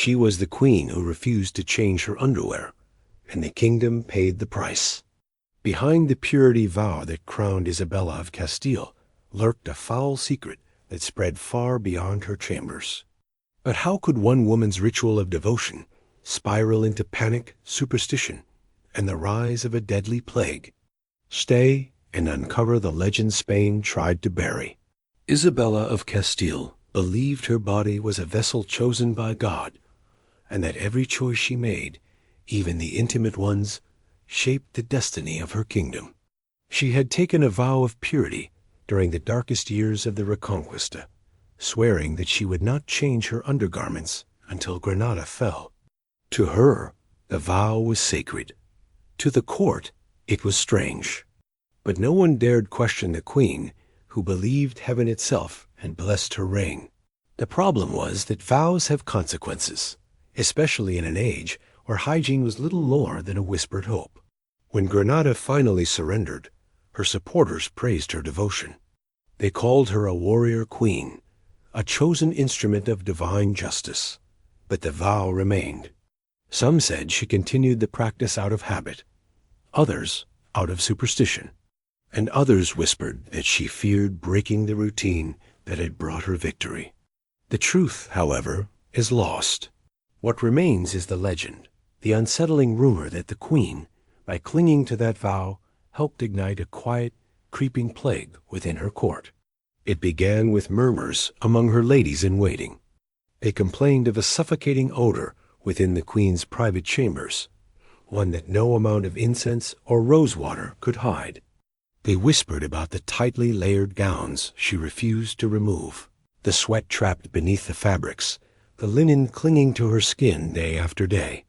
She was the queen who refused to change her underwear, and the kingdom paid the price. Behind the purity vow that crowned Isabella of Castile lurked a foul secret that spread far beyond her chambers. But how could one woman's ritual of devotion spiral into panic, superstition, and the rise of a deadly plague? Stay and uncover the legend Spain tried to bury. Isabella of Castile believed her body was a vessel chosen by God, and that every choice she made, even the intimate ones, shaped the destiny of her kingdom. She had taken a vow of purity during the darkest years of the Reconquista, swearing that she would not change her undergarments until Granada fell. To her, the vow was sacred. To the court, it was strange. But no one dared question the queen, who believed heaven itself had blessed her reign. The problem was that vows have consequences, especially in an age where hygiene was little more than a whispered hope. When Granada finally surrendered, her supporters praised her devotion. They called her a warrior queen, a chosen instrument of divine justice. But the vow remained. Some said she continued the practice out of habit, others out of superstition, and others whispered that she feared breaking the routine that had brought her victory. The truth, however, is lost. What remains is the legend, the unsettling rumor that the queen, by clinging to that vow, helped ignite a quiet, creeping plague within her court. It began with murmurs among her ladies-in-waiting. They complained of a suffocating odor within the queen's private chambers, one that no amount of incense or rosewater could hide. They whispered about the tightly layered gowns she refused to remove, the sweat trapped beneath the fabrics, the linen clinging to her skin day after day.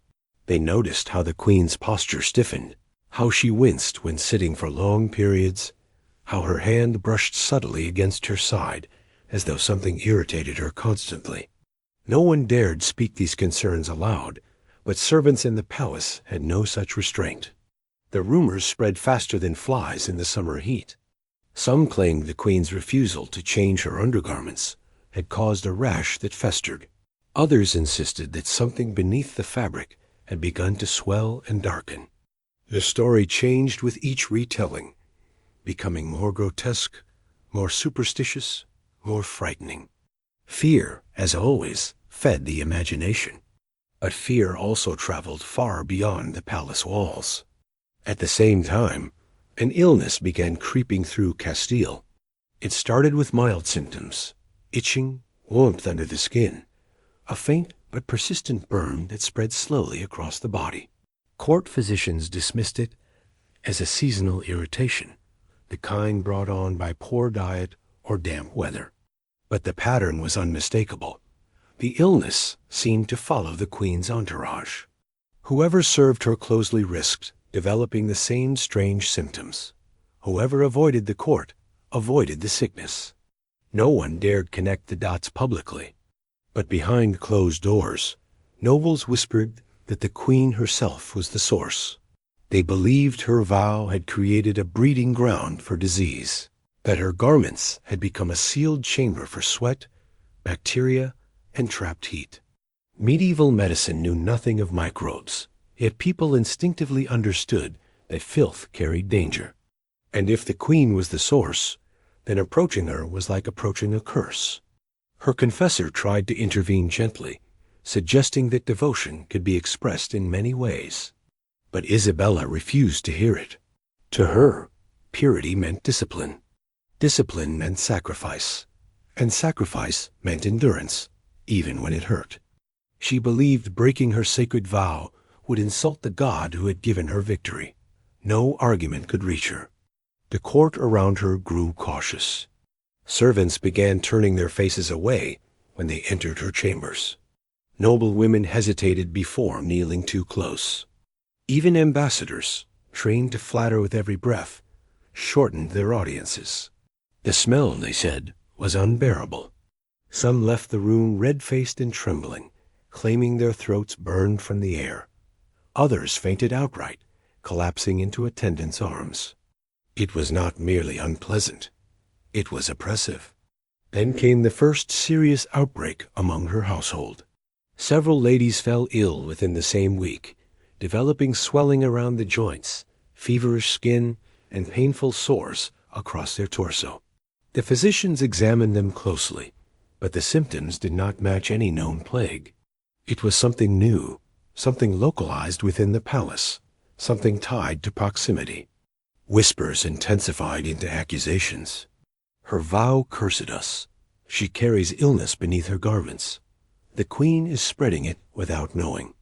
They noticed how the queen's posture stiffened, how she winced when sitting for long periods, how her hand brushed subtly against her side as though something irritated her constantly. No one dared speak these concerns aloud, but servants in the palace had no such restraint. The rumors spread faster than flies in the summer heat. Some claimed the queen's refusal to change her undergarments had caused a rash that festered. Others insisted that something beneath the fabric had begun to swell and darken. The story changed with each retelling, becoming more grotesque, more superstitious, more frightening. Fear, as always, fed the imagination. But fear also traveled far beyond the palace walls. At the same time, an illness began creeping through Castile. It started with mild symptoms, itching, warmth under the skin, a faint but persistent burn that spread slowly across the body. Court physicians dismissed it as a seasonal irritation, the kind brought on by poor diet or damp weather. But the pattern was unmistakable. The illness seemed to follow the queen's entourage. Whoever served her closely risked developing the same strange symptoms. Whoever avoided the court avoided the sickness. No one dared connect the dots publicly. But behind closed doors, nobles whispered that the queen herself was the source. They believed her vow had created a breeding ground for disease, that her garments had become a sealed chamber for sweat, bacteria, and trapped heat. Medieval medicine knew nothing of microbes, yet people instinctively understood that filth carried danger. And if the queen was the source, then approaching her was like approaching a curse. Her confessor tried to intervene gently, suggesting that devotion could be expressed in many ways. But Isabella refused to hear it. To her, purity meant discipline. Discipline meant sacrifice, and sacrifice meant endurance, even when it hurt. She believed breaking her sacred vow would insult the God who had given her victory. No argument could reach her. The court around her grew cautious. Servants began turning their faces away when they entered her chambers. Noble women hesitated before kneeling too close. Even ambassadors, trained to flatter with every breath, shortened their audiences. The smell, they said, was unbearable. Some left the room red-faced and trembling, claiming their throats burned from the air. Others fainted outright, collapsing into attendants' arms. It was not merely unpleasant. It was oppressive. Then came the first serious outbreak among her household. Several ladies fell ill within the same week, developing swelling around the joints, feverish skin, and painful sores across their torso. The physicians examined them closely, but the symptoms did not match any known plague. It was something new, something localized within the palace, something tied to proximity. Whispers intensified into accusations. Her vow cursed us. She carries illness beneath her garments. The queen is spreading it without knowing.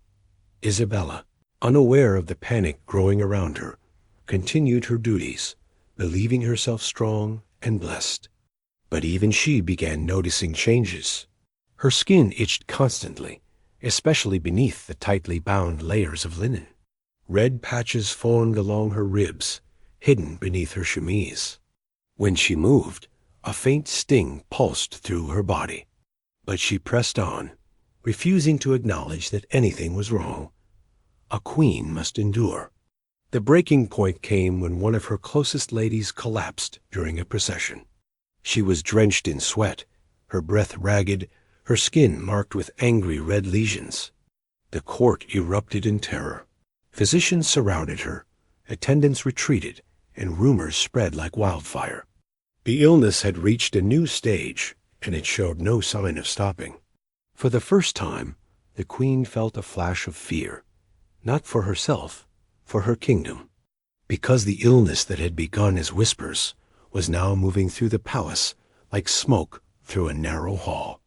Isabella, unaware of the panic growing around her, continued her duties, believing herself strong and blessed. But even she began noticing changes. Her skin itched constantly, especially beneath the tightly bound layers of linen. Red patches formed along her ribs, hidden beneath her chemise. When she moved, a faint sting pulsed through her body. But she pressed on, refusing to acknowledge that anything was wrong. A queen must endure. The breaking point came when one of her closest ladies collapsed during a procession. She was drenched in sweat, her breath ragged, her skin marked with angry red lesions. The court erupted in terror. Physicians surrounded her, attendants retreated, and rumors spread like wildfire. The illness had reached a new stage, and it showed no sign of stopping. For the first time, the queen felt a flash of fear, not for herself, for her kingdom, because the illness that had begun as whispers was now moving through the palace like smoke through a narrow hall.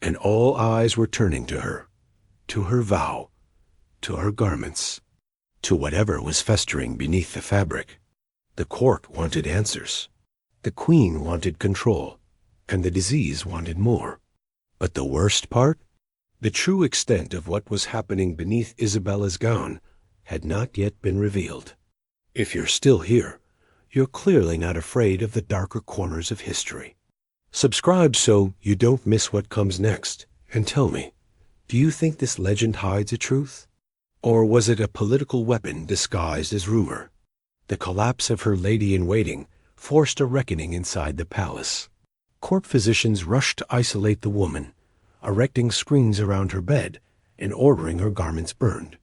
And all eyes were turning to her vow, to her garments, to whatever was festering beneath the fabric. The court wanted answers. The queen wanted control, and the disease wanted more. But the worst part? The true extent of what was happening beneath Isabella's gown had not yet been revealed. If you're still here, you're clearly not afraid of the darker corners of history. Subscribe so you don't miss what comes next, and tell me, do you think this legend hides a truth? Or was it a political weapon disguised as rumor? The collapse of her lady-in-waiting forced a reckoning inside the palace. Court physicians rushed to isolate the woman, erecting screens around her bed and ordering her garments burned.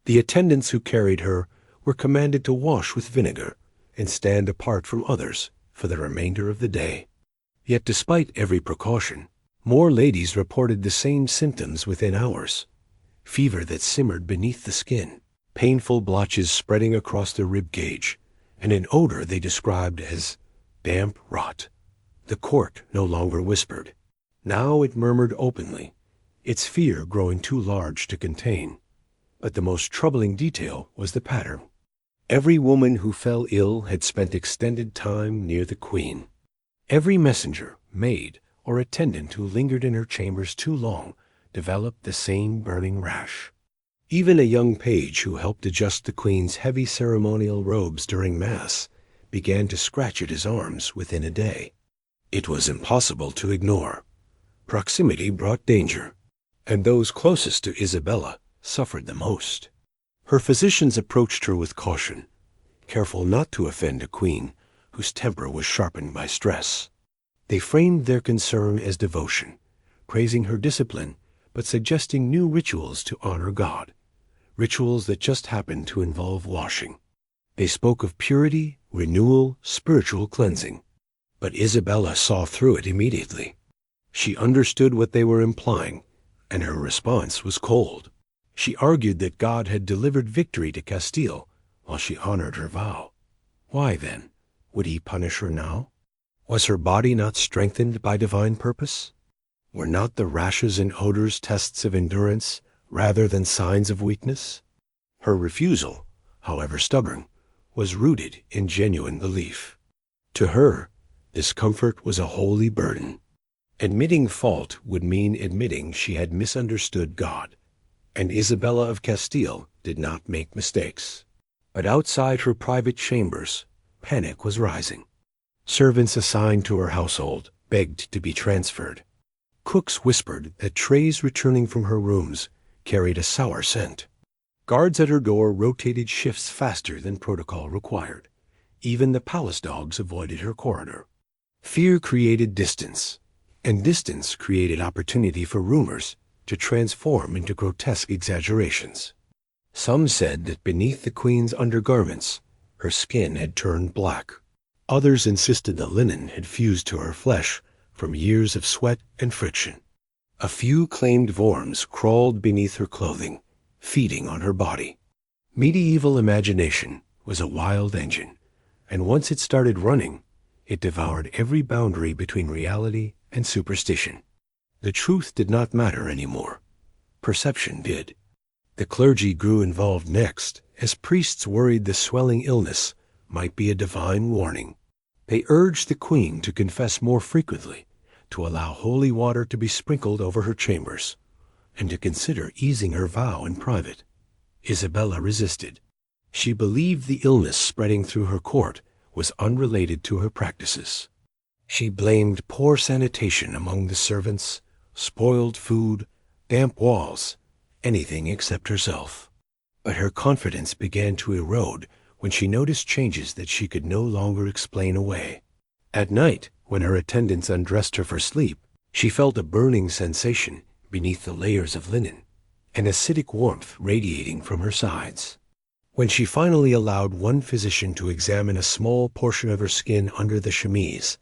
The attendants who carried her were commanded to wash with vinegar and stand apart from others for the remainder of the day. Yet despite every precaution, more ladies reported the same symptoms within hours. Fever that simmered beneath the skin, painful blotches spreading across the rib cage, and an odor they described as damp rot. The court no longer whispered. Now it murmured openly, its fear growing too large to contain. But the most troubling detail was the pattern. Every woman who fell ill had spent extended time near the queen. Every messenger, maid, or attendant who lingered in her chambers too long developed the same burning rash. Even a young page who helped adjust the queen's heavy ceremonial robes during Mass began to scratch at his arms within a day. It was impossible to ignore. Proximity brought danger, and those closest to Isabella suffered the most. Her physicians approached her with caution, careful not to offend a queen whose temper was sharpened by stress. They framed their concern as devotion, praising her discipline but suggesting new rituals to honor God, rituals that just happened to involve washing. They spoke of purity, renewal, spiritual cleansing. But Isabella saw through it immediately. She understood what they were implying, and her response was cold. She argued that God had delivered victory to Castile while she honored her vow. Why, then, would he punish her now? Was her body not strengthened by divine purpose? Were not the rashes and odors tests of endurance rather than signs of weakness? Her refusal, however stubborn, was rooted in genuine belief. To her, discomfort was a holy burden. Admitting fault would mean admitting she had misunderstood God, and Isabella of Castile did not make mistakes. But outside her private chambers, panic was rising. Servants assigned to her household begged to be transferred. Cooks whispered that trays returning from her rooms carried a sour scent. Guards at her door rotated shifts faster than protocol required. Even the palace dogs avoided her corridor. Fear created distance, and distance created opportunity for rumors to transform into grotesque exaggerations. Some said that beneath the queen's undergarments, her skin had turned black. Others insisted the linen had fused to her flesh from years of sweat and friction. A few claimed worms crawled beneath her clothing, feeding on her body. Medieval imagination was a wild engine, and once it started running, it devoured every boundary between reality and superstition. The truth did not matter anymore. Perception did. The clergy grew involved next, as priests worried the swelling illness might be a divine warning. They urged the queen to confess more frequently, to allow holy water to be sprinkled over her chambers, and to consider easing her vow in private. Isabella resisted. She believed the illness spreading through her court was unrelated to her practices. She blamed poor sanitation among the servants, spoiled food, damp walls, anything except herself. But her confidence began to erode when she noticed changes that she could no longer explain away. At night, when her attendants undressed her for sleep, she felt a burning sensation beneath the layers of linen, an acidic warmth radiating from her sides. When she finally allowed one physician to examine a small portion of her skin under the chemise,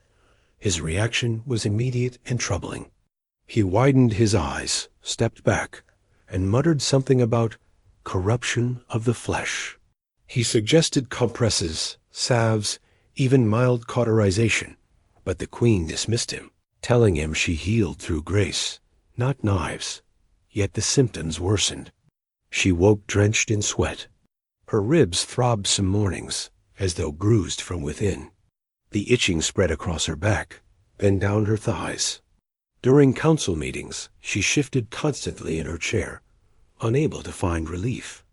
his reaction was immediate and troubling. He widened his eyes, stepped back, and muttered something about corruption of the flesh. He suggested compresses, salves, even mild cauterization, but the queen dismissed him, telling him she healed through grace, not knives. Yet the symptoms worsened. She woke drenched in sweat. Her ribs throbbed some mornings, as though bruised from within. The itching spread across her back, then down her thighs. During council meetings, she shifted constantly in her chair, unable to find relief.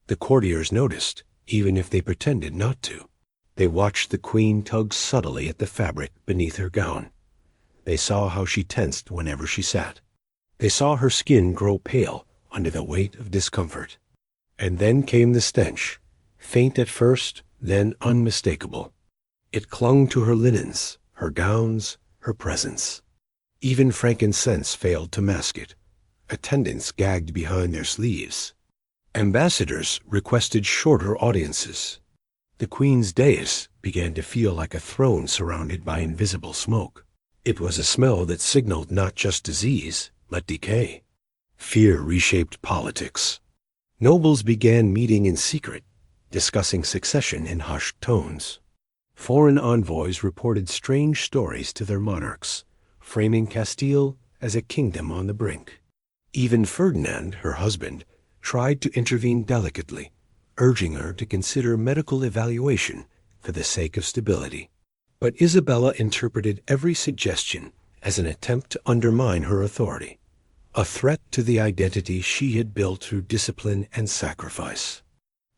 The courtiers noticed, even if they pretended not to. They watched the queen tug subtly at the fabric beneath her gown. They saw how she tensed whenever she sat. They saw her skin grow pale under the weight of discomfort. And then came the stench, faint at first, then unmistakable. It clung to her linens, her gowns, her presence. Even frankincense failed to mask it. Attendants gagged behind their sleeves. Ambassadors requested shorter audiences. The queen's dais began to feel like a throne surrounded by invisible smoke. It was a smell that signaled not just disease, but decay. Fear reshaped politics. Nobles began meeting in secret, discussing succession in hushed tones. Foreign envoys reported strange stories to their monarchs, framing Castile as a kingdom on the brink. Even Ferdinand, her husband, tried to intervene delicately, urging her to consider medical evaluation for the sake of stability. But Isabella interpreted every suggestion as an attempt to undermine her authority, a threat to the identity she had built through discipline and sacrifice.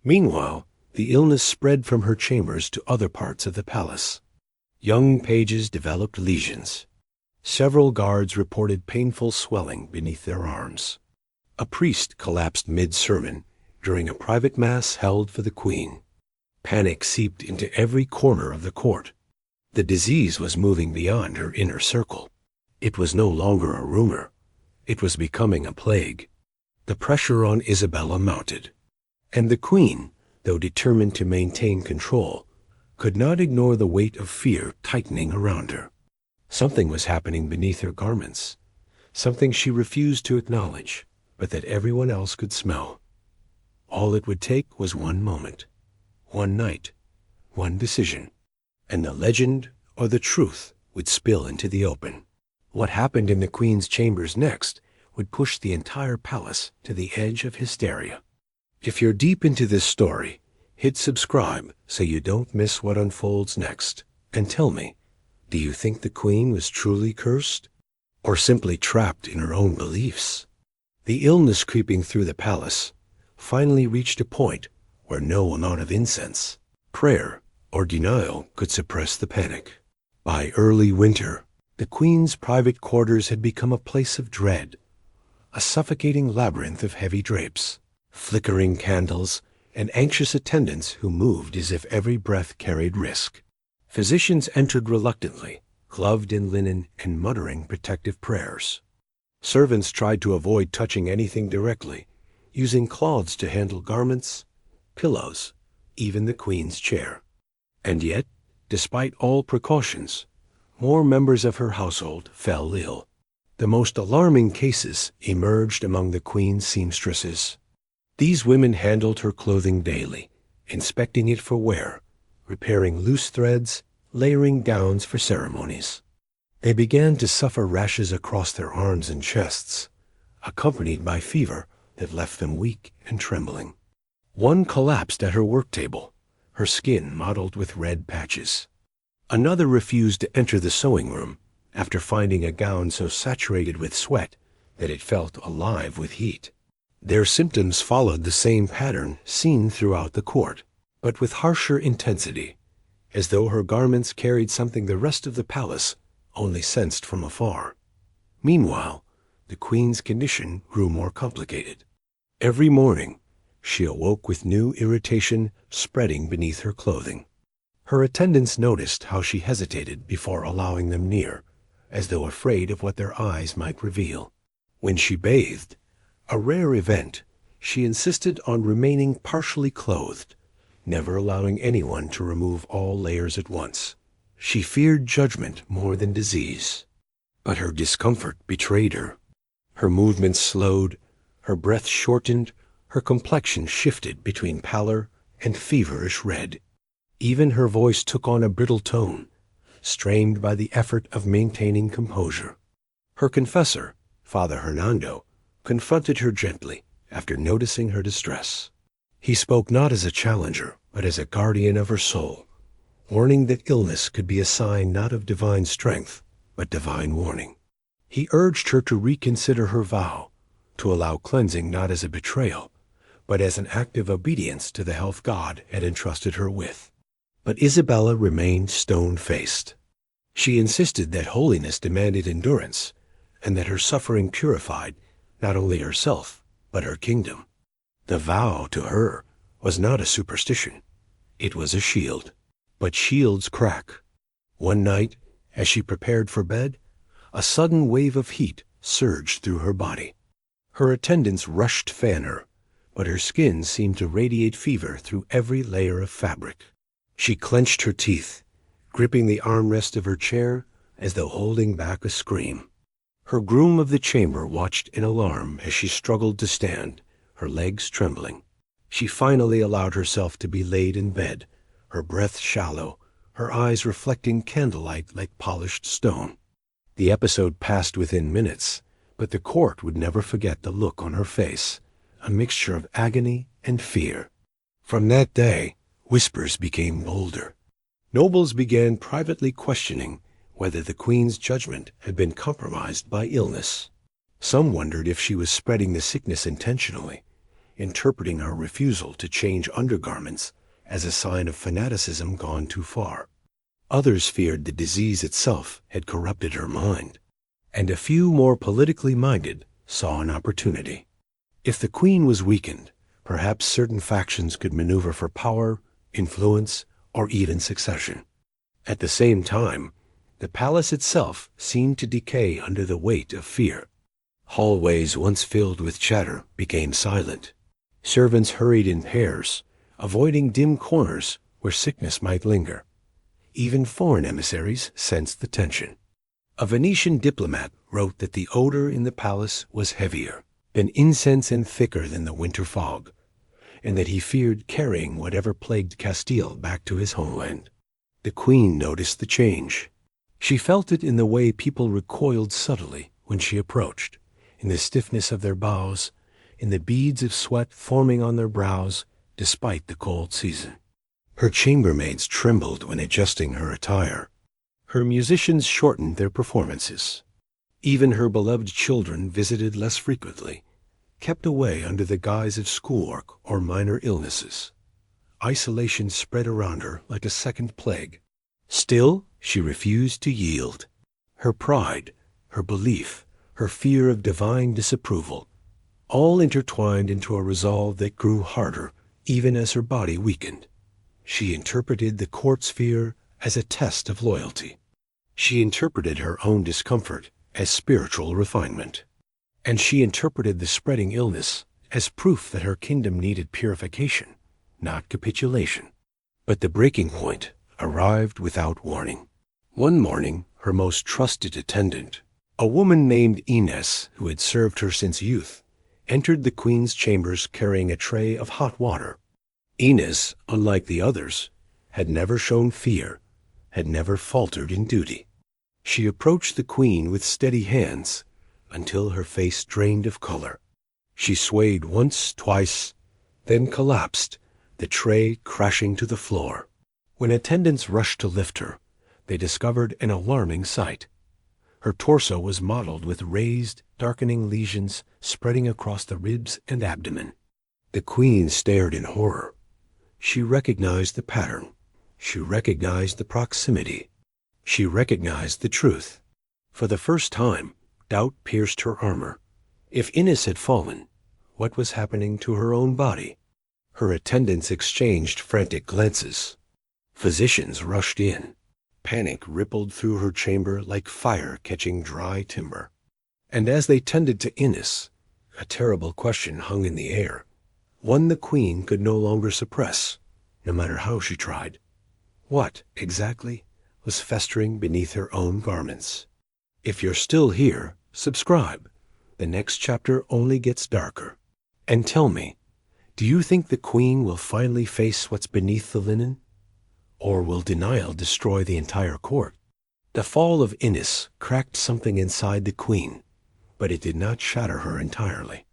Meanwhile, the illness spread from her chambers to other parts of the palace. Young pages developed lesions. Several guards reported painful swelling beneath their arms. A priest collapsed mid-sermon during a private mass held for the queen. Panic seeped into every corner of the court. The disease was moving beyond her inner circle. It was no longer a rumor. It was becoming a plague. The pressure on Isabella mounted. And the queen, though determined to maintain control, could not ignore the weight of fear tightening around her. Something was happening beneath her garments, something she refused to acknowledge, but that everyone else could smell. All it would take was one moment, one night, one decision, and the legend or the truth would spill into the open. What happened in the queen's chambers next would push the entire palace to the edge of hysteria. If you're deep into this story, hit subscribe so you don't miss what unfolds next. And tell me, do you think the queen was truly cursed? Or simply trapped in her own beliefs? The illness creeping through the palace finally reached a point where no amount of incense, prayer, or denial could suppress the panic. By early winter, the queen's private quarters had become a place of dread, a suffocating labyrinth of heavy drapes, flickering candles, and anxious attendants who moved as if every breath carried risk. Physicians entered reluctantly, gloved in linen and muttering protective prayers. Servants tried to avoid touching anything directly, using cloths to handle garments, pillows, even the queen's chair. And yet, despite all precautions, more members of her household fell ill. The most alarming cases emerged among the queen's seamstresses. These women handled her clothing daily, inspecting it for wear, repairing loose threads, layering gowns for ceremonies. They began to suffer rashes across their arms and chests, accompanied by fever that left them weak and trembling. One collapsed at her work table, her skin mottled with red patches. Another refused to enter the sewing room after finding a gown so saturated with sweat that it felt alive with heat. Their symptoms followed the same pattern seen throughout the court, but with harsher intensity, as though her garments carried something the rest of the palace only sensed from afar. Meanwhile, the queen's condition grew more complicated. Every morning, she awoke with new irritation spreading beneath her clothing. Her attendants noticed how she hesitated before allowing them near, as though afraid of what their eyes might reveal. When she bathed, a rare event, she insisted on remaining partially clothed, never allowing anyone to remove all layers at once. She feared judgment more than disease. But her discomfort betrayed her. Her movements slowed, her breath shortened, her complexion shifted between pallor and feverish red. Even her voice took on a brittle tone, strained by the effort of maintaining composure. Her confessor, Father Hernando, confronted her gently after noticing her distress. He spoke not as a challenger, but as a guardian of her soul, warning that illness could be a sign not of divine strength, but divine warning. He urged her to reconsider her vow, to allow cleansing not as a betrayal, but as an act of obedience to the health God had entrusted her with. But Isabella remained stone-faced. She insisted that holiness demanded endurance, and that her suffering purified not only herself, but her kingdom. The vow, to her, was not a superstition. It was a shield. But shields crack. One night, as she prepared for bed, a sudden wave of heat surged through her body. Her attendants rushed to fan her, but her skin seemed to radiate fever through every layer of fabric. She clenched her teeth, gripping the armrest of her chair as though holding back a scream. Her groom of the chamber watched in alarm as she struggled to stand, her legs trembling. She finally allowed herself to be laid in bed, her breath shallow, her eyes reflecting candlelight like polished stone. The episode passed within minutes, but the court would never forget the look on her face, a mixture of agony and fear. From that day, whispers became bolder. Nobles began privately questioning whether the queen's judgment had been compromised by illness. Some wondered if she was spreading the sickness intentionally, interpreting her refusal to change undergarments as a sign of fanaticism gone too far. Others feared the disease itself had corrupted her mind, and a few more politically minded saw an opportunity. If the queen was weakened, perhaps certain factions could maneuver for power, influence, or even succession. At the same time, the palace itself seemed to decay under the weight of fear. Hallways once filled with chatter became silent. Servants hurried in pairs, avoiding dim corners where sickness might linger. Even foreign emissaries sensed the tension. A Venetian diplomat wrote that the odor in the palace was heavier than incense and thicker than the winter fog, and that he feared carrying whatever plagued Castile back to his homeland. The queen noticed the change. She felt it in the way people recoiled subtly when she approached, in the stiffness of their bows, in the beads of sweat forming on their brows despite the cold season. Her chambermaids trembled when adjusting her attire. Her musicians shortened their performances. Even her beloved children visited less frequently, kept away under the guise of schoolwork or minor illnesses. Isolation spread around her like a second plague. Still, she refused to yield. Her pride, her belief, her fear of divine disapproval, all intertwined into a resolve that grew harder even as her body weakened. She interpreted the court's fear as a test of loyalty. She interpreted her own discomfort as spiritual refinement. and she interpreted the spreading illness as proof that her kingdom needed purification, not capitulation. But the breaking point arrived without warning. One morning, her most trusted attendant, a woman named Ines, who had served her since youth, entered the queen's chambers carrying a tray of hot water. Ines, unlike the others, had never shown fear, had never faltered in duty. She approached the queen with steady hands until her face drained of color. She swayed once, twice, then collapsed, the tray crashing to the floor. When attendants rushed to lift her, they discovered an alarming sight. Her torso was mottled with raised, darkening lesions spreading across the ribs and abdomen. The queen stared in horror. She recognized the pattern. She recognized the proximity. She recognized the truth. For the first time, doubt pierced her armor. If Ines had fallen, what was happening to her own body? Her attendants exchanged frantic glances. Physicians rushed in. Panic rippled through her chamber like fire catching dry timber. And as they tended to Ines, a terrible question hung in the air, one the queen could no longer suppress, no matter how she tried. What, exactly, was festering beneath her own garments? If you're still here, subscribe. The next chapter only gets darker. And tell me, do you think the queen will finally face what's beneath the linen? Or will denial destroy the entire court? The fall of Ines cracked something inside the queen, but it did not shatter her entirely.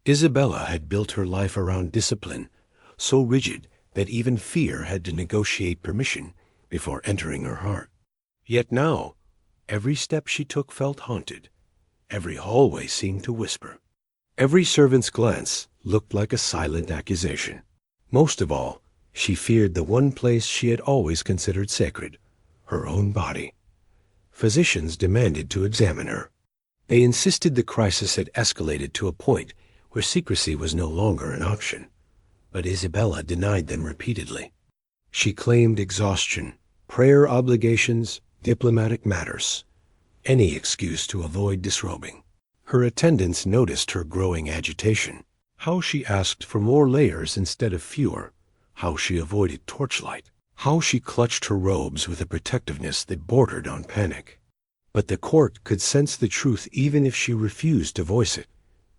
Isabella had built her life around discipline, so rigid that even fear had to negotiate permission before entering her heart. Yet now, every step she took felt haunted. Every hallway seemed to whisper. Every servant's glance looked like a silent accusation. Most of all, she feared the one place she had always considered sacred, her own body. Physicians demanded to examine her. They insisted the crisis had escalated to a point where secrecy was no longer an option. But Isabella denied them repeatedly. She claimed exhaustion, prayer obligations, diplomatic matters, any excuse to avoid disrobing. Her attendants noticed her growing agitation, how she asked for more layers instead of fewer, how she avoided torchlight, how she clutched her robes with a protectiveness that bordered on panic. But the court could sense the truth even if she refused to voice it.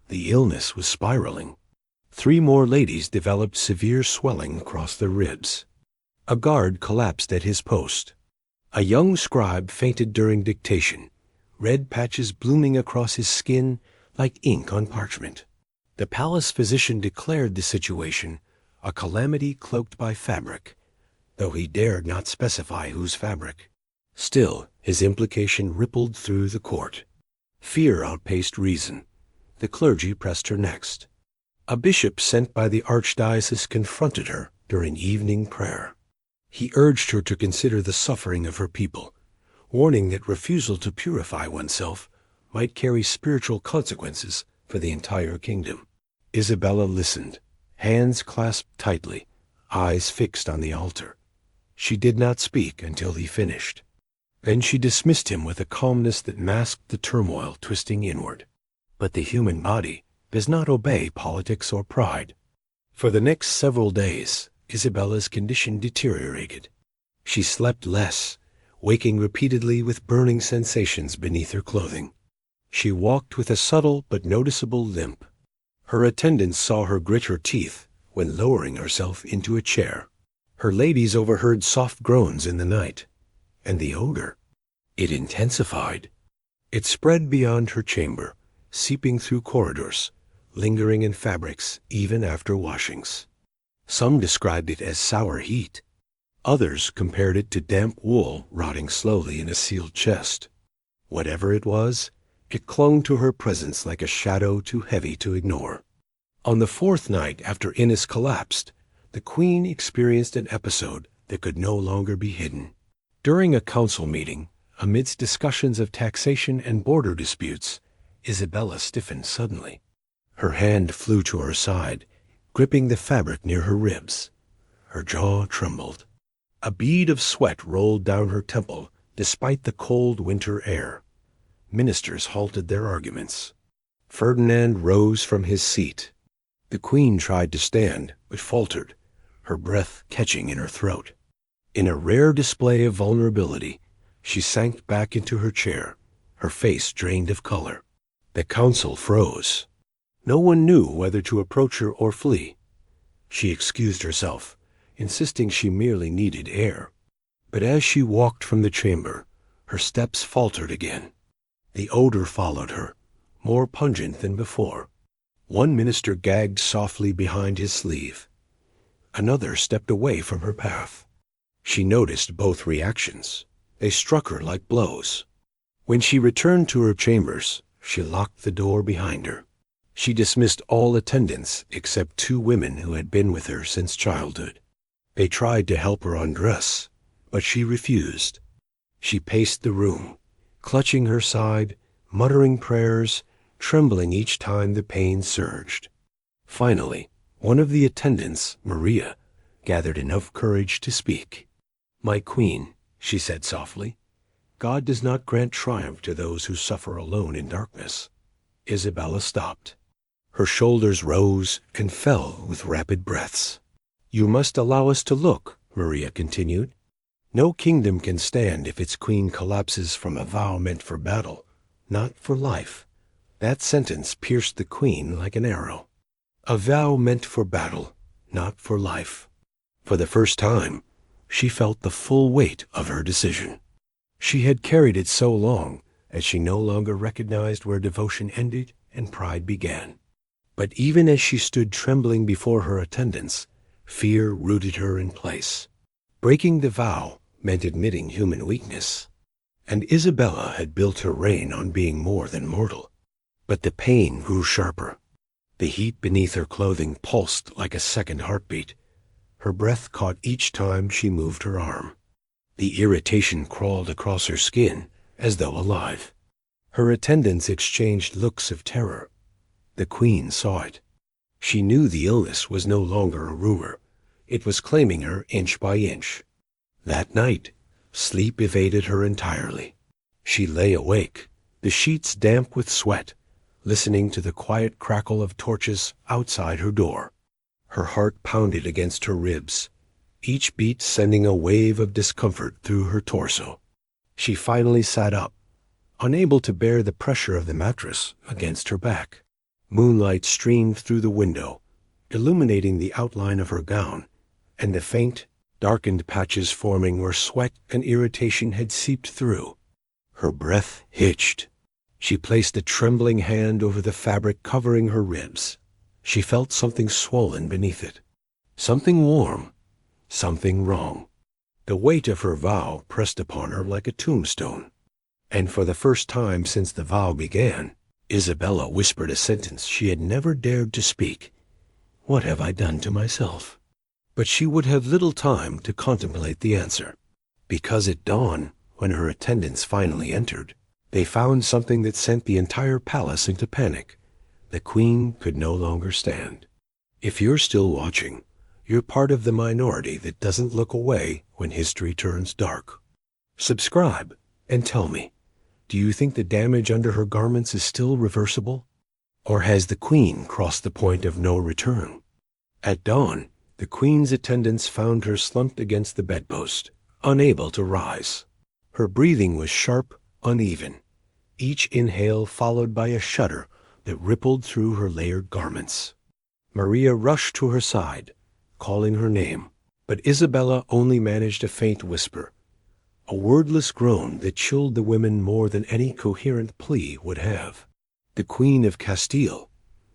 The illness was spiraling. 3 more ladies developed severe swelling across their ribs. A guard collapsed at his post. A young scribe fainted during dictation, red patches blooming across his skin like ink on parchment. The palace physician declared the situation a calamity cloaked by fabric, though he dared not specify whose fabric. Still, his implication rippled through the court. Fear outpaced reason. The clergy pressed her next. A bishop sent by the archdiocese confronted her during evening prayer. He urged her to consider the suffering of her people, warning that refusal to purify oneself might carry spiritual consequences for the entire kingdom. Isabella listened, hands clasped tightly, eyes fixed on the altar. She did not speak until he finished. Then she dismissed him with a calmness that masked the turmoil twisting inward. But the human body does not obey politics or pride. For the next several days, Isabella's condition deteriorated. She slept less, waking repeatedly with burning sensations beneath her clothing. She walked with a subtle but noticeable limp. Her attendants saw her grit her teeth when lowering herself into a chair. Her ladies overheard soft groans in the night. And the odor, it intensified. It spread beyond her chamber, seeping through corridors, lingering in fabrics even after washings. Some described it as sour heat. Others compared it to damp wool rotting slowly in a sealed chest. Whatever it was, it clung to her presence like a shadow too heavy to ignore. On the 4th night after Ines collapsed, the queen experienced an episode that could no longer be hidden. During a council meeting, amidst discussions of taxation and border disputes, Isabella stiffened suddenly. Her hand flew to her side, gripping the fabric near her ribs. Her jaw trembled. A bead of sweat rolled down her temple despite the cold winter air. Ministers halted their arguments. Ferdinand rose from his seat. The queen tried to stand, but faltered, her breath catching in her throat. In a rare display of vulnerability, she sank back into her chair, her face drained of color. The council froze. No one knew whether to approach her or flee. She excused herself, insisting she merely needed air. But as she walked from the chamber, her steps faltered again. The odor followed her, more pungent than before. One minister gagged softly behind his sleeve. Another stepped away from her path. She noticed both reactions. They struck her like blows. When she returned to her chambers, she locked the door behind her. She dismissed all attendants except 2 women who had been with her since childhood. They tried to help her undress, but she refused. She paced the room, clutching her side, muttering prayers, trembling each time the pain surged. Finally, one of the attendants, Maria, gathered enough courage to speak. "My queen," she said softly, "God does not grant triumph to those who suffer alone in darkness." Isabella stopped. Her shoulders rose and fell with rapid breaths. "You must allow us to look," Maria continued. "No kingdom can stand if its queen collapses from a vow meant for battle, not for life." That sentence pierced the queen like an arrow. A vow meant for battle, not for life. For the first time, she felt the full weight of her decision. She had carried it so long that she no longer recognized where devotion ended and pride began. But even as she stood trembling before her attendants, fear rooted her in place. Breaking the vow meant admitting human weakness. And Isabella had built her reign on being more than mortal. But the pain grew sharper. The heat beneath her clothing pulsed like a second heartbeat. Her breath caught each time she moved her arm. The irritation crawled across her skin as though alive. Her attendants exchanged looks of terror. The queen saw it. She knew the illness was no longer a rumor. It was claiming her inch by inch. That night, sleep evaded her entirely. She lay awake, the sheets damp with sweat, listening to the quiet crackle of torches outside her door. Her heart pounded against her ribs, each beat sending a wave of discomfort through her torso. She finally sat up, unable to bear the pressure of the mattress against her back. Moonlight streamed through the window, illuminating the outline of her gown, and the faint, darkened patches forming where sweat and irritation had seeped through. Her breath hitched. She placed a trembling hand over the fabric covering her ribs. She felt something swollen beneath it. Something warm. Something wrong. The weight of her vow pressed upon her like a tombstone. And for the first time since the vow began, Isabella whispered a sentence she had never dared to speak. "What have I done to myself?" But she would have little time to contemplate the answer, because at dawn, when her attendants finally entered, they found something that sent the entire palace into panic. The queen could no longer stand. If you're still watching, you're part of the minority that doesn't look away when history turns dark. Subscribe and tell me, do you think the damage under her garments is still reversible? Or has the queen crossed the point of no return? At dawn, the queen's attendants found her slumped against the bedpost, unable to rise. Her breathing was sharp, uneven, each inhale followed by a shudder that rippled through her layered garments. Maria rushed to her side, calling her name, but Isabella only managed a faint whisper, a wordless groan that chilled the women more than any coherent plea would have. The Queen of Castile,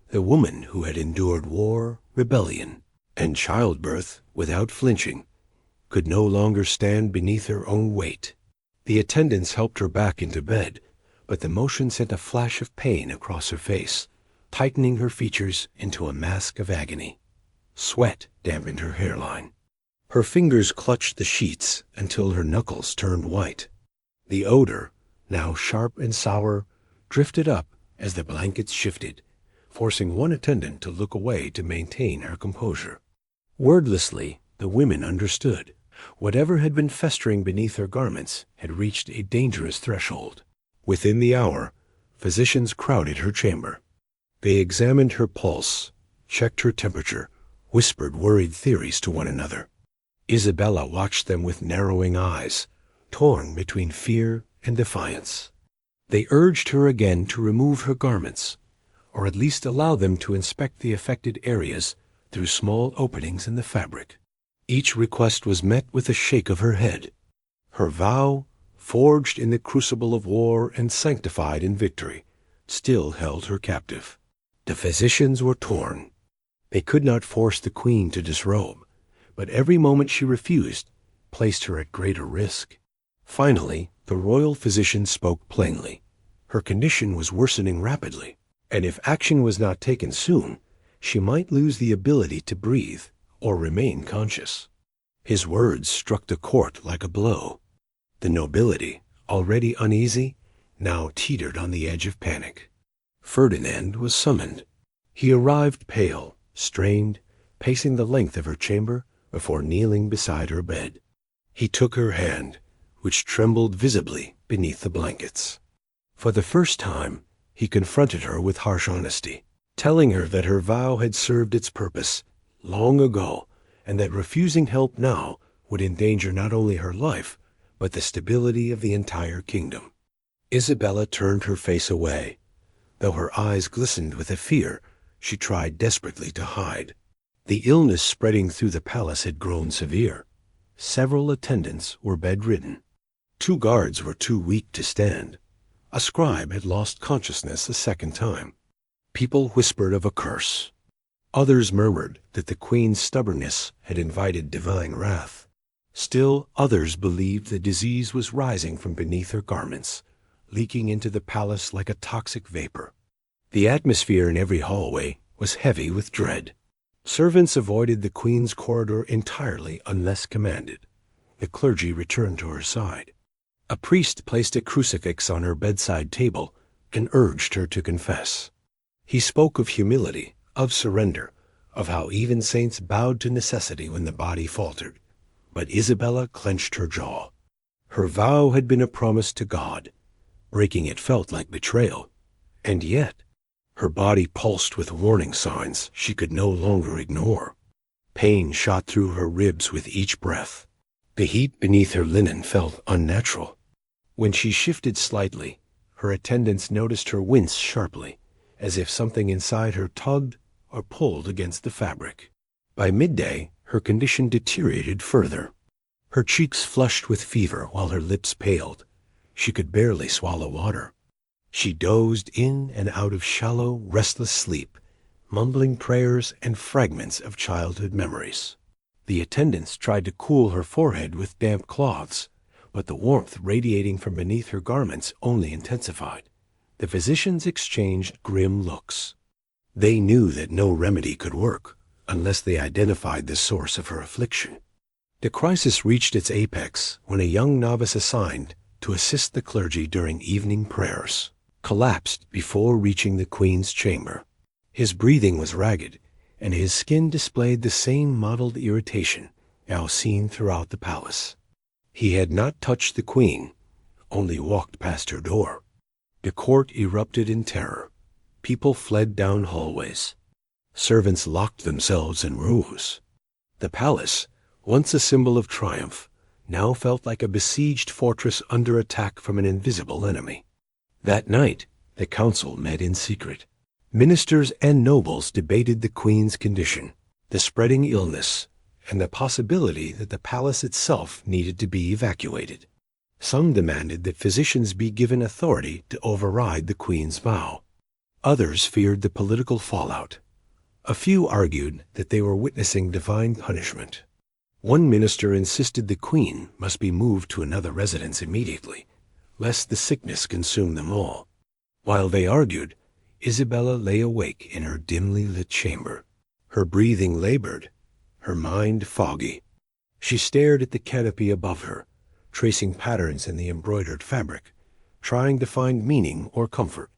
the woman who had endured war, rebellion, and childbirth without flinching, could no longer stand beneath her own weight. The attendants helped her back into bed, but the motion sent a flash of pain across her face, tightening her features into a mask of agony. Sweat dampened her hairline. Her fingers clutched the sheets until her knuckles turned white. The odor, now sharp and sour, drifted up as the blankets shifted, forcing one attendant to look away to maintain her composure. Wordlessly, the women understood. Whatever had been festering beneath her garments had reached a dangerous threshold. Within the hour, physicians crowded her chamber. They examined her pulse, checked her temperature, whispered worried theories to one another. Isabella watched them with narrowing eyes, torn between fear and defiance. They urged her again to remove her garments, or at least allow them to inspect the affected areas through small openings in the fabric. Each request was met with a shake of her head. Her vow, forged in the crucible of war and sanctified in victory, still held her captive. The physicians were torn. They could not force the queen to disrobe, but every moment she refused placed her at greater risk. Finally, the royal physician spoke plainly. Her condition was worsening rapidly, and if action was not taken soon, she might lose the ability to breathe or remain conscious. His words struck the court like a blow. The nobility, already uneasy, now teetered on the edge of panic. Ferdinand was summoned. He arrived pale, strained, pacing the length of her chamber before kneeling beside her bed. He took her hand, which trembled visibly beneath the blankets. For the first time, he confronted her with harsh honesty, telling her that her vow had served its purpose long ago, and that refusing help now would endanger not only her life, but the stability of the entire kingdom. Isabella turned her face away. Though her eyes glistened with a fear she tried desperately to hide. The illness spreading through the palace had grown severe. Several attendants were bedridden. 2 guards were too weak to stand. A scribe had lost consciousness a second time. People whispered of a curse. Others murmured that the queen's stubbornness had invited divine wrath. Still others believed the disease was rising from beneath her garments, leaking into the palace like a toxic vapor. The atmosphere in every hallway was heavy with dread. Servants avoided the queen's corridor entirely unless commanded. The clergy returned to her side. A priest placed a crucifix on her bedside table and urged her to confess. He spoke of humility, of surrender, of how even saints bowed to necessity when the body faltered. But Isabella clenched her jaw. Her vow had been a promise to God. Breaking it felt like betrayal. And yet, her body pulsed with warning signs she could no longer ignore. Pain shot through her ribs with each breath. The heat beneath her linen felt unnatural. When she shifted slightly, her attendants noticed her wince sharply, as if something inside her tugged or pulled against the fabric. By midday, her condition deteriorated further. Her cheeks flushed with fever while her lips paled. She could barely swallow water. She dozed in and out of shallow, restless sleep, mumbling prayers and fragments of childhood memories. The attendants tried to cool her forehead with damp cloths, but the warmth radiating from beneath her garments only intensified. The physicians exchanged grim looks. They knew that no remedy could work unless they identified the source of her affliction. The crisis reached its apex when a young novice assigned to assist the clergy during evening prayers collapsed before reaching the queen's chamber. His breathing was ragged, and his skin displayed the same mottled irritation now seen throughout the palace. He had not touched the queen, only walked past her door. The court erupted in terror. People fled down hallways. Servants locked themselves in rooms. The palace, once a symbol of triumph, now felt like a besieged fortress under attack from an invisible enemy. That night, the council met in secret. Ministers and nobles debated the queen's condition, the spreading illness, and the possibility that the palace itself needed to be evacuated. Some demanded that physicians be given authority to override the queen's vow. Others feared the political fallout. A few argued that they were witnessing divine punishment. One minister insisted the queen must be moved to another residence immediately, lest the sickness consume them all. While they argued, Isabella lay awake in her dimly lit chamber. Her breathing labored, her mind foggy. She stared at the canopy above her, tracing patterns in the embroidered fabric, trying to find meaning or comfort.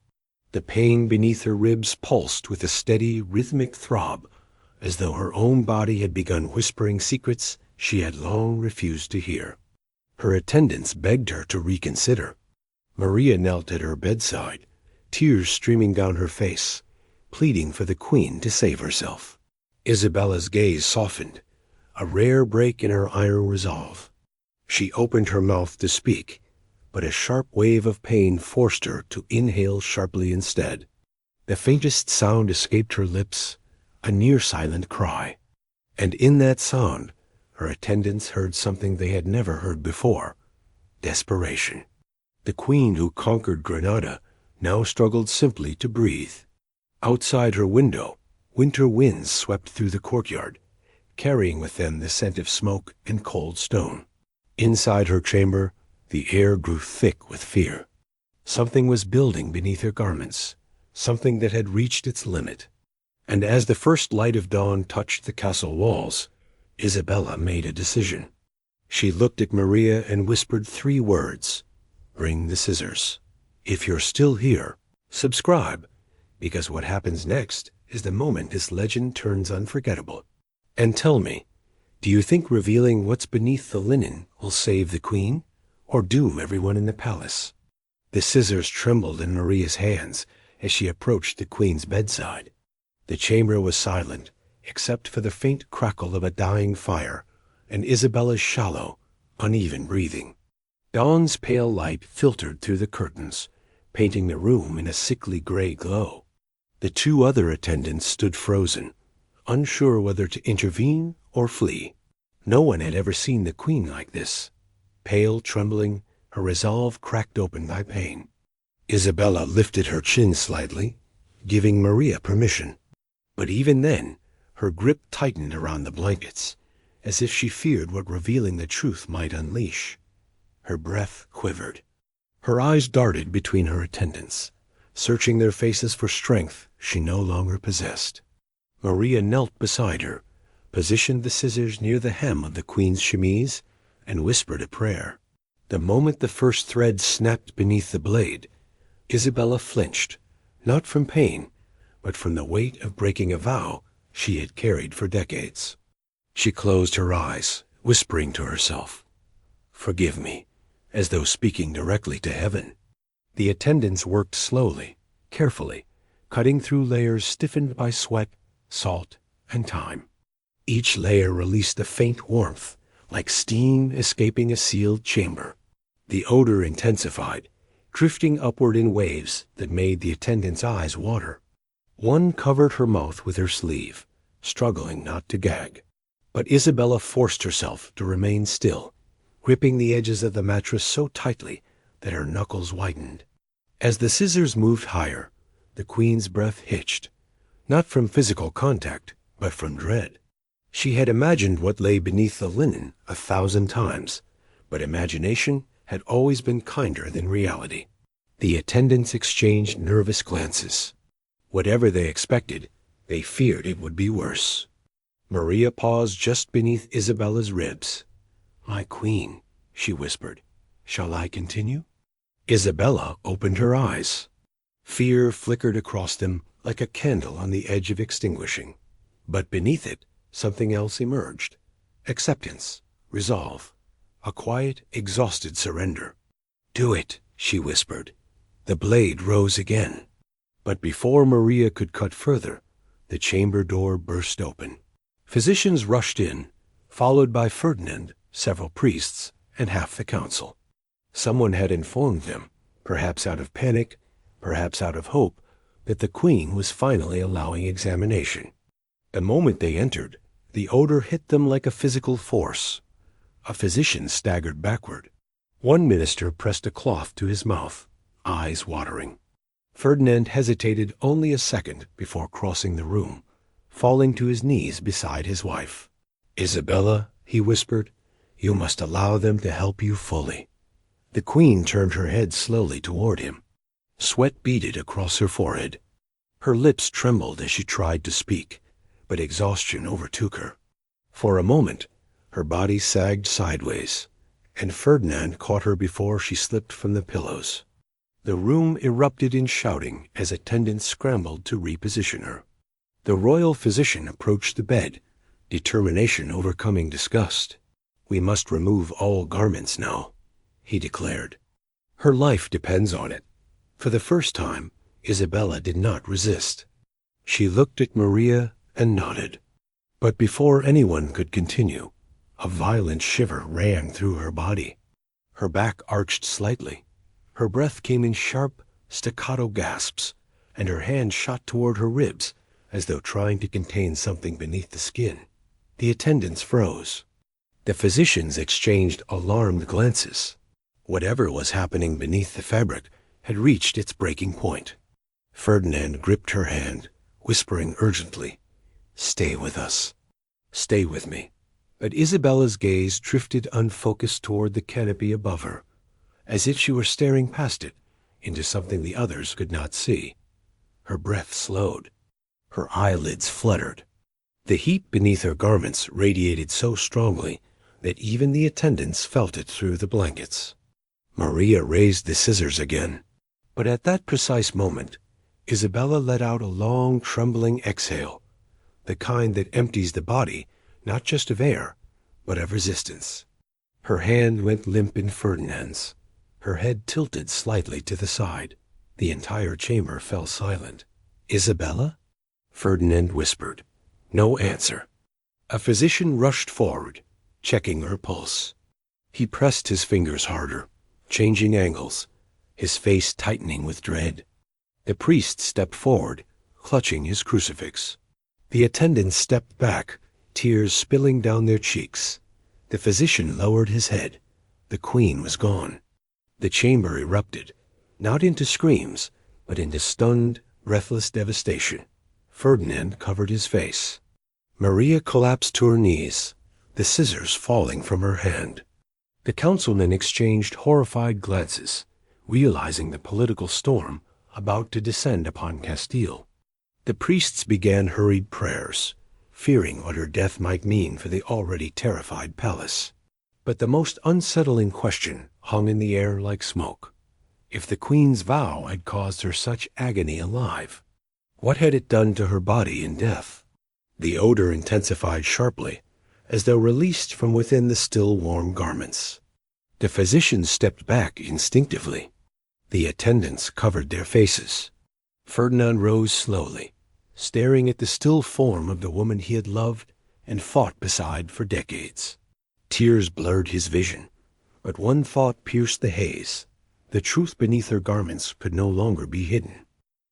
The pain beneath her ribs pulsed with a steady, rhythmic throb, as though her own body had begun whispering secrets she had long refused to hear. Her attendants begged her to reconsider. Maria knelt at her bedside, tears streaming down her face, pleading for the queen to save herself. Isabella's gaze softened, a rare break in her iron resolve. She opened her mouth to speak, but a sharp wave of pain forced her to inhale sharply instead. The faintest sound escaped her lips, a near-silent cry. And in that sound, her attendants heard something they had never heard before: desperation. The queen who conquered Granada now struggled simply to breathe. Outside her window, winter winds swept through the courtyard, carrying with them the scent of smoke and cold stone. Inside her chamber, the air grew thick with fear. Something was building beneath her garments, something that had reached its limit. And as the first light of dawn touched the castle walls, Isabella made a decision. She looked at Maria and whispered 3 words: "Bring the scissors. If you're still here, subscribe, because what happens next is the moment this legend turns unforgettable. And tell me, do you think revealing what's beneath the linen will save the queen, or doom everyone in the palace?" The scissors trembled in Maria's hands as she approached the queen's bedside. The chamber was silent, except for the faint crackle of a dying fire and Isabella's shallow, uneven breathing. Dawn's pale light filtered through the curtains, painting the room in a sickly gray glow. The 2 other attendants stood frozen, unsure whether to intervene or flee. No one had ever seen the queen like this, pale, trembling, her resolve cracked open by pain. Isabella lifted her chin slightly, giving Maria permission. But even then, her grip tightened around the blankets, as if she feared what revealing the truth might unleash. Her breath quivered. Her eyes darted between her attendants, searching their faces for strength she no longer possessed. Maria knelt beside her, positioned the scissors near the hem of the queen's chemise, and whispered a prayer. The moment the first thread snapped beneath the blade, Isabella flinched, not from pain, but from the weight of breaking a vow she had carried for decades. She closed her eyes, whispering to herself, "Forgive me," as though speaking directly to heaven. The attendants worked slowly, carefully, cutting through layers stiffened by sweat, salt, and time. Each layer released a faint warmth, like steam escaping a sealed chamber. The odor intensified, drifting upward in waves that made the attendants' eyes water. One covered her mouth with her sleeve, struggling not to gag. But Isabella forced herself to remain still, gripping the edges of the mattress so tightly that her knuckles whitened. As the scissors moved higher, the queen's breath hitched, not from physical contact, but from dread. She had imagined what lay beneath the linen 1,000 times, but imagination had always been kinder than reality. The attendants exchanged nervous glances. Whatever they expected, they feared it would be worse. Maria paused just beneath Isabella's ribs. "My queen," she whispered, "shall I continue?" Isabella opened her eyes. Fear flickered across them like a candle on the edge of extinguishing. But beneath it, something else emerged: acceptance, resolve, a quiet, exhausted surrender. "Do it," she whispered. The blade rose again. But before Maria could cut further, the chamber door burst open. Physicians rushed in, followed by Ferdinand, several priests, and half the council. Someone had informed them, perhaps out of panic, perhaps out of hope, that the queen was finally allowing examination. The moment they entered, the odor hit them like a physical force. A physician staggered backward. One minister pressed a cloth to his mouth, eyes watering. Ferdinand hesitated only a second before crossing the room, falling to his knees beside his wife. "Isabella," he whispered, "you must allow them to help you fully." The queen turned her head slowly toward him. Sweat beaded across her forehead. Her lips trembled as she tried to speak, but exhaustion overtook her. For a moment, her body sagged sideways, and Ferdinand caught her before she slipped from the pillows. The room erupted in shouting as attendants scrambled to reposition her. The royal physician approached the bed, determination overcoming disgust. "We must remove all garments now," he declared. "Her life depends on it." For the first time, Isabella did not resist. She looked at Maria and nodded. But before anyone could continue, a violent shiver ran through her body. Her back arched slightly. Her breath came in sharp, staccato gasps, and her hand shot toward her ribs as though trying to contain something beneath the skin. The attendants froze. The physicians exchanged alarmed glances. Whatever was happening beneath the fabric had reached its breaking point. Ferdinand gripped her hand, whispering urgently, "Stay with us. Stay with me." But Isabella's gaze drifted unfocused toward the canopy above her, as if she were staring past it into something the others could not see. Her breath slowed. Her eyelids fluttered. The heat beneath her garments radiated so strongly that even the attendants felt it through the blankets. Maria raised the scissors again, but at that precise moment, Isabella let out a long, trembling exhale, the kind that empties the body not just of air, but of resistance. Her hand went limp in Ferdinand's. Her head tilted slightly to the side. The entire chamber fell silent. "Isabella?" Ferdinand whispered. No answer. A physician rushed forward, checking her pulse. He pressed his fingers harder, changing angles, his face tightening with dread. The priest stepped forward, clutching his crucifix. The attendants stepped back, tears spilling down their cheeks. The physician lowered his head. The queen was gone. The chamber erupted, not into screams, but into stunned, breathless devastation. Ferdinand covered his face. Maria collapsed to her knees, the scissors falling from her hand. The councilmen exchanged horrified glances, realizing the political storm about to descend upon Castile. The priests began hurried prayers, fearing what her death might mean for the already terrified palace. But the most unsettling question hung in the air like smoke. If the queen's vow had caused her such agony alive, what had it done to her body in death? The odor intensified sharply, as though released from within the still warm garments. The physicians stepped back instinctively. The attendants covered their faces. Ferdinand rose slowly, staring at the still form of the woman he had loved and fought beside for decades. Tears blurred his vision, but one thought pierced the haze. The truth beneath her garments could no longer be hidden.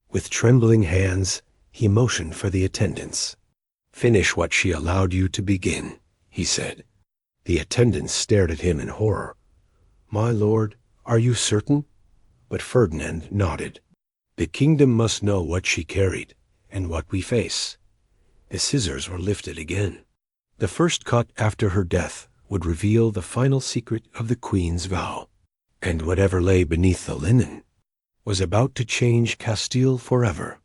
With trembling hands, he motioned for the attendants. "Finish what she allowed you to begin," he said. The attendants stared at him in horror. "My lord, are you certain?" But Ferdinand nodded. "The kingdom must know what she carried, and what we face." The scissors were lifted again. The first cut after her death would reveal the final secret of the queen's vow. And whatever lay beneath the linen was about to change Castile forever.